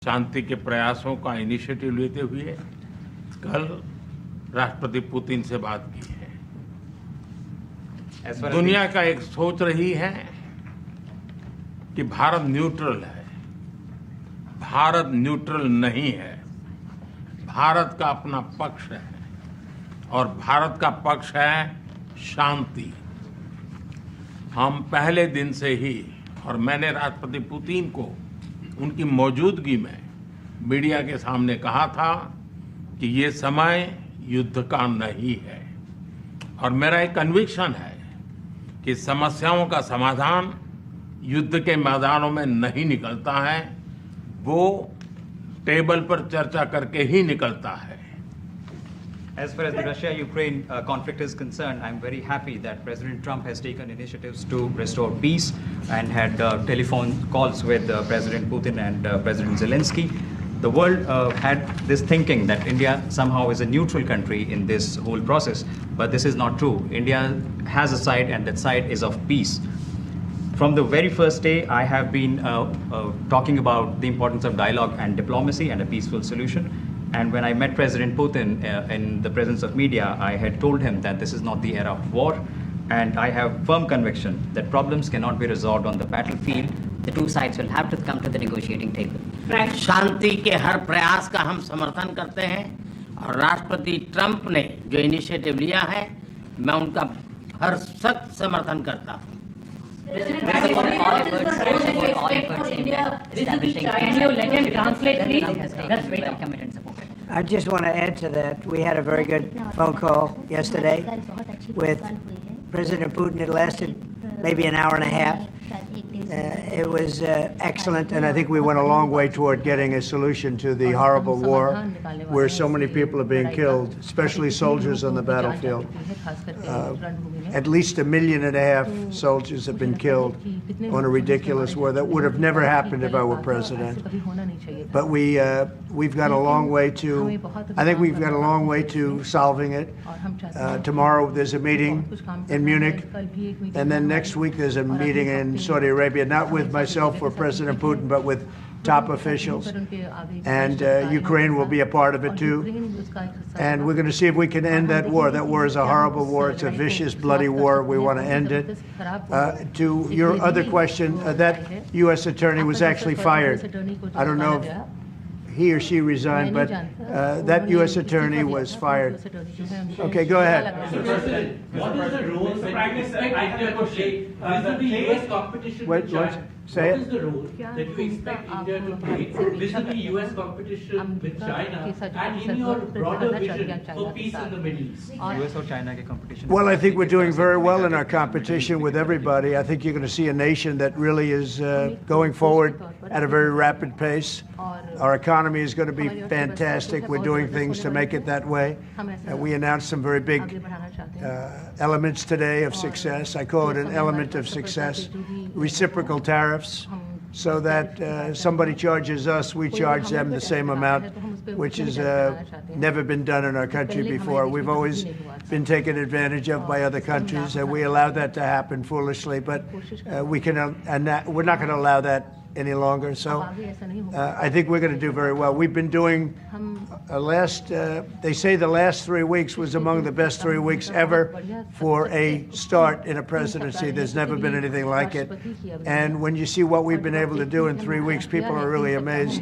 शांति के प्रयासों का इनिशिएटिव लेते हुए कल राष्ट्रपति पुतिन से बात की है। दुनिया का एक सोच रही है कि भारत न्यूट्रल है। भारत न्यूट्रल नहीं है। भारत का अपना पक्ष है और भारत का पक्ष है शांति। हम पहले दिन से ही, और मैंने राष्ट्रपति पुतिन को उनकी मौजूदगी में मीडिया के सामने कहा था कि ये समय युद्ध का नहीं है और मेरा एक कन्विक्शन है कि समस्याओं का समाधान युद्ध के मैदानों में नहीं निकलता है, वो टेबल पर चर्चा करके ही निकलता है। As far as the Russia-Ukraine conflict is concerned, I'm very happy that President Trump has taken initiatives to restore peace and had telephone calls with President Putin and President Zelensky. The world had this thinking that India somehow is a neutral country in this whole process, but this is not true. India has a side, and that side is of peace. From the very first day, I have been talking about the importance of dialogue and diplomacy and a peaceful solution. And when I met President Putin in the presence of media, I had told him that this is not the era of war, and I have firm conviction that problems cannot be resolved on the battlefield. The two sides will have to come to the negotiating table. शांति के हर प्रयास का हम समर्थन करते हैं और राष्ट्रपति Trump ने जो इनिशिएटिव लिया है, मैं उनका हर सख्त समर्थन करता हूँ। I just want to add to that. We had a very good phone call yesterday with President Putin. It lasted maybe an hour and a half. It was excellent, and I think we went a long way toward getting a solution to the horrible war where so many people are being killed, especially soldiers on the battlefield. At least 1.5 million soldiers have been killed on a ridiculous war that would have never happened if I were president. But we've got a long way to, I think we've got a long way to solving it. Tomorrow there's a meeting in Munich, and then next week there's a meeting in Saudi Arabia, not with myself or President Putin, but with top officials. And Ukraine will be a part of it too. And we're going to see if we can end that war. That war is a horrible war. It's a vicious, bloody war. We want to end it. To your other question, that U.S. attorney was actually fired. I don't know if he or she resigned, but that U.S. attorney was fired. Okay, go ahead. Mr. President, what is the role? Prime Minister, I have a question. Vis-a-vis U.S. competition with China, say what it. is the role that you expect India to play vis-a-vis U.S. competition with China and in your broader vision for peace in the Middle East? US or China के competition? Well, I think we're doing very well in our competition with everybody. I think you're going to see a nation that really is going forward at a very rapid pace. Our economy is going to be fantastic. We're doing things to make it that way. We announced some very big elements today of success. I call it an element of success. Reciprocal tariffs, so that somebody charges us, we charge them the same amount, which has never been done in our country before. We've always been taken advantage of by other countries, and we allowed that to happen foolishly, but we're not going to allow that any longer. So I think we're going to do very well. We've been doing they say the last 3 weeks was among the best 3 weeks ever for a start in a presidency. There's never been anything like it. And when you see what we've been able to do in 3 weeks, people are really amazed.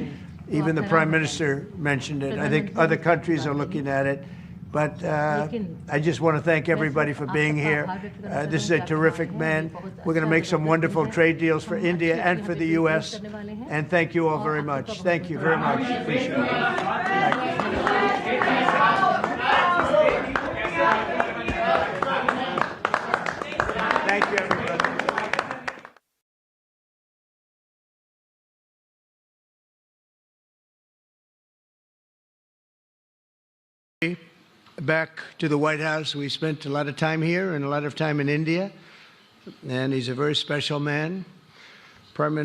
Even the Prime Minister mentioned it. I think other countries are looking at it. But I just want to thank everybody for being here. This is a terrific man. We're going to make some wonderful trade deals for India and for the U.S. And thank you all very much. Thank you very much. Appreciate it. Thank you, everybody. Back to the White House. We spent a lot of time here and a lot of time in India, and he's a very special man. Prime Minister